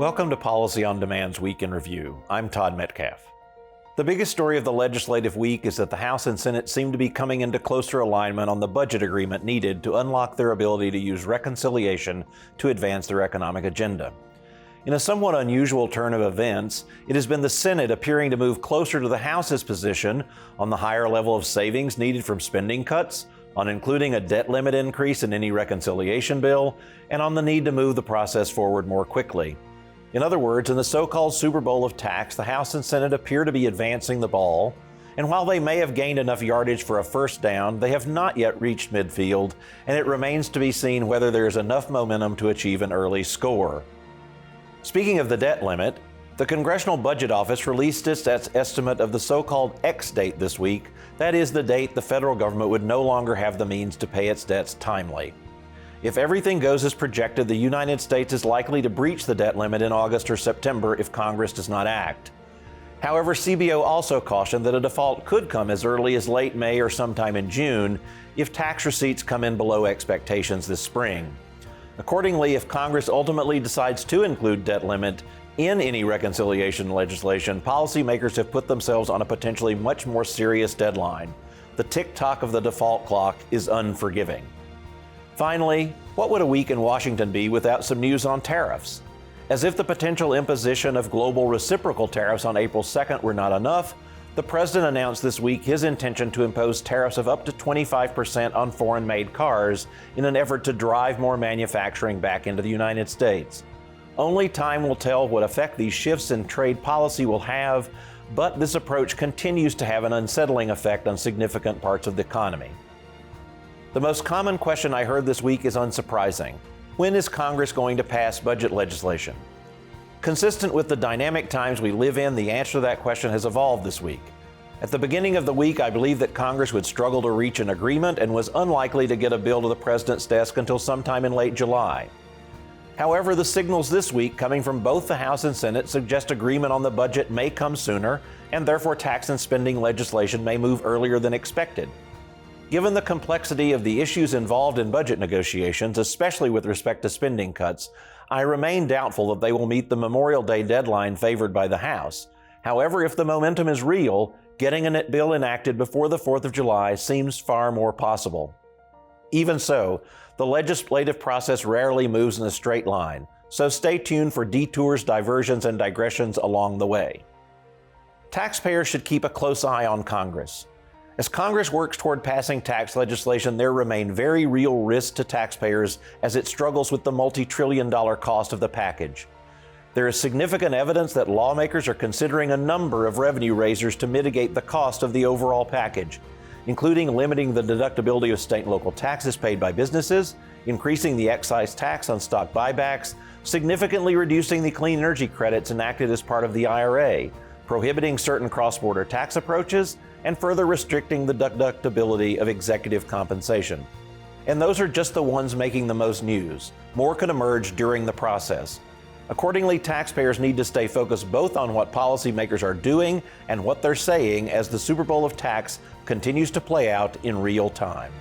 Welcome to Policy on Demand's Week in Review. I'm Todd Metcalf. The biggest story of the legislative week is that the House and Senate seem to be coming into closer alignment on the budget agreement needed to unlock their ability to use reconciliation to advance their economic agenda. In a somewhat unusual turn of events, it has been the Senate appearing to move closer to the House's position on the higher level of savings needed from spending cuts, on including a debt limit increase in any reconciliation bill, and on the need to move the process forward more quickly. In other words, in the so-called Super Bowl of tax, the House and Senate appear to be advancing the ball, and while they may have gained enough yardage for a first down, they have not yet reached midfield, and it remains to be seen whether there is enough momentum to achieve an early score. Speaking of the debt limit, the Congressional Budget Office released its estimate of the so-called X date this week. That is the date the federal government would no longer have the means to pay its debts timely. If everything goes as projected, the United States is likely to breach the debt limit in August or September if Congress does not act. However, CBO also cautioned that a default could come as early as late May or sometime in June if tax receipts come in below expectations this spring. Accordingly, if Congress ultimately decides to include debt limit in any reconciliation legislation, policymakers have put themselves on a potentially much more serious deadline. The tick-tock of the default clock is unforgiving. Finally, what would a week in Washington be without some news on tariffs? As if the potential imposition of global reciprocal tariffs on April 2nd were not enough, the president announced this week his intention to impose tariffs of up to 25% on foreign-made cars in an effort to drive more manufacturing back into the United States. Only time will tell what effect these shifts in trade policy will have, but this approach continues to have an unsettling effect on significant parts of the economy. The most common question I heard this week is unsurprising. When is Congress going to pass budget legislation? Consistent with the dynamic times we live in, the answer to that question has evolved this week. At the beginning of the week, I believed that Congress would struggle to reach an agreement and was unlikely to get a bill to the president's desk until sometime in late July. However, the signals this week coming from both the House and Senate suggest agreement on the budget may come sooner, and therefore tax and spending legislation may move earlier than expected. Given the complexity of the issues involved in budget negotiations, especially with respect to spending cuts, I remain doubtful that they will meet the Memorial Day deadline favored by the House. However, if the momentum is real, getting a bill enacted before the 4th of July seems far more possible. Even so, the legislative process rarely moves in a straight line, so stay tuned for detours, diversions, and digressions along the way. Taxpayers should keep a close eye on Congress. As Congress works toward passing tax legislation, there remain very real risks to taxpayers as it struggles with the multi-trillion-dollar cost of the package. There is significant evidence that lawmakers are considering a number of revenue raisers to mitigate the cost of the overall package, including limiting the deductibility of state and local taxes paid by businesses, increasing the excise tax on stock buybacks, significantly reducing the clean energy credits enacted as part of the IRA, prohibiting certain cross-border tax approaches, and further restricting the deductibility of executive compensation. And those are just the ones making the most news. More could emerge during the process. Accordingly, taxpayers need to stay focused both on what policymakers are doing and what they're saying as the Super Bowl of tax continues to play out in real time.